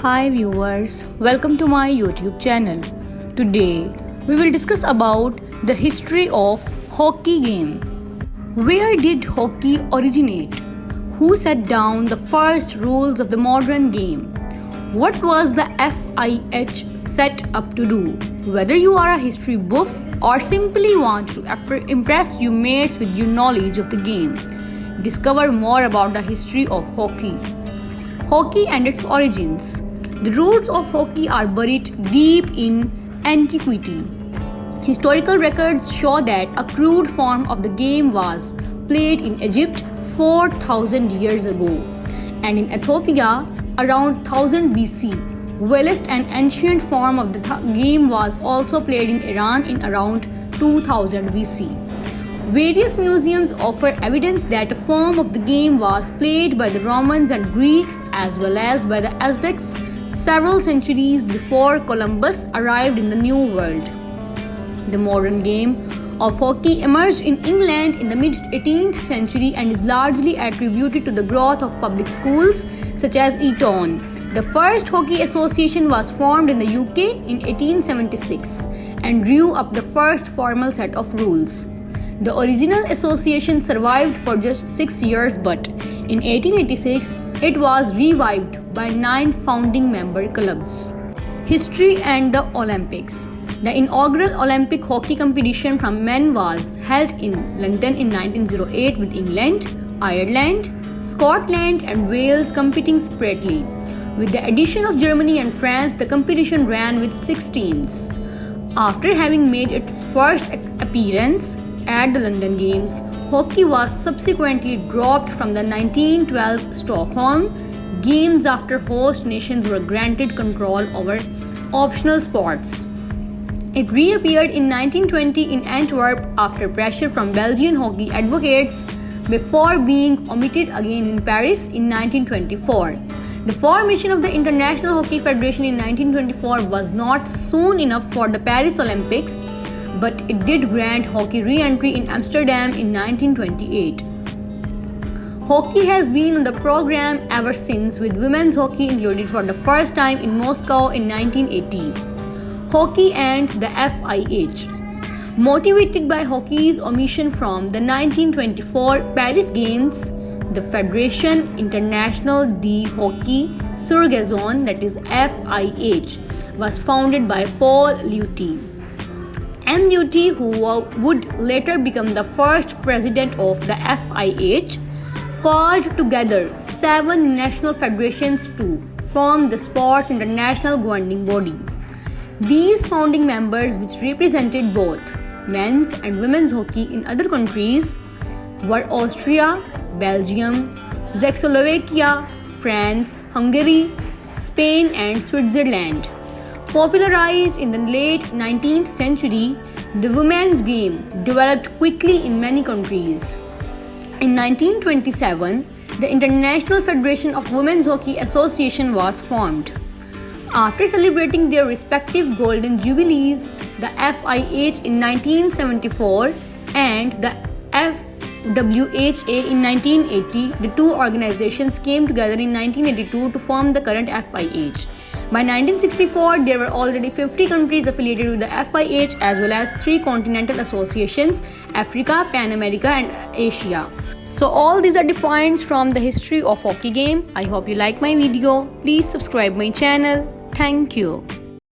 Hi viewers, welcome to my YouTube channel. Today we will discuss about the history of hockey game. Where did hockey originate? Who set down the first rules of the modern game? What was the FIH set up to do? Whether you are a history buff or simply want to impress your mates with your knowledge of the game, discover more about the history of hockey. Hockey and its origins. The roots of hockey are buried deep in antiquity. Historical records show that a crude form of the game was played in Egypt 4,000 years ago and in Ethiopia around 1000 BC. Whilst an ancient form of the game was also played in Iran in around 2000 BC. Various museums offer evidence that a form of the game was played by the Romans and Greeks as well as by the Aztecs several centuries before Columbus arrived in the New World. The modern game of hockey emerged in England in the mid-18th century and is largely attributed to the growth of public schools such as Eton. The first hockey association was formed in the UK in 1876 and drew up the first formal set of rules. The original association survived for just 6 years, but in 1886 it was revived by 9 founding member clubs. History and the Olympics. The inaugural Olympic hockey competition from men was held in London in 1908 with England, Ireland, Scotland and Wales competing separately. With the addition of Germany and France, the competition ran with 6 teams. After having made its first appearance at the London Games, hockey was subsequently dropped from the 1912 Stockholm Games after host nations were granted control over optional sports. It reappeared in 1920 in Antwerp after pressure from Belgian hockey advocates before being omitted again in Paris in 1924. The formation of the International Hockey Federation in 1924 was not soon enough for the Paris Olympics, but it did grant hockey re-entry in Amsterdam in 1928. Hockey has been on the program ever since, with women's hockey included for the first time in Moscow in 1980. Hockey and the FIH. Motivated by hockey's omission from the 1924 Paris Games, the Fédération Internationale de Hockey sur Gazon, that is FIH, was founded by Paul Lutty. Lutty, who would later become the first president of the FIH, called together 7 national federations to form the Sports International Governing Body. These founding members, which represented both men's and women's hockey in other countries, were Austria, Belgium, Czechoslovakia, France, Hungary, Spain and Switzerland. Popularized in the late 19th century, the women's game developed quickly in many countries. In 1927, the International Federation of Women's Hockey Association was formed. After celebrating their respective golden jubilees, the FIH in 1974 and the FWHA in 1980, the two organizations came together in 1982 to form the current FIH. By 1964, there were already 50 countries affiliated with the FIH as well as 3 continental associations, Africa, Pan America and Asia. So all these are the points from the history of hockey game. I hope you like my video. Please subscribe my channel. Thank you.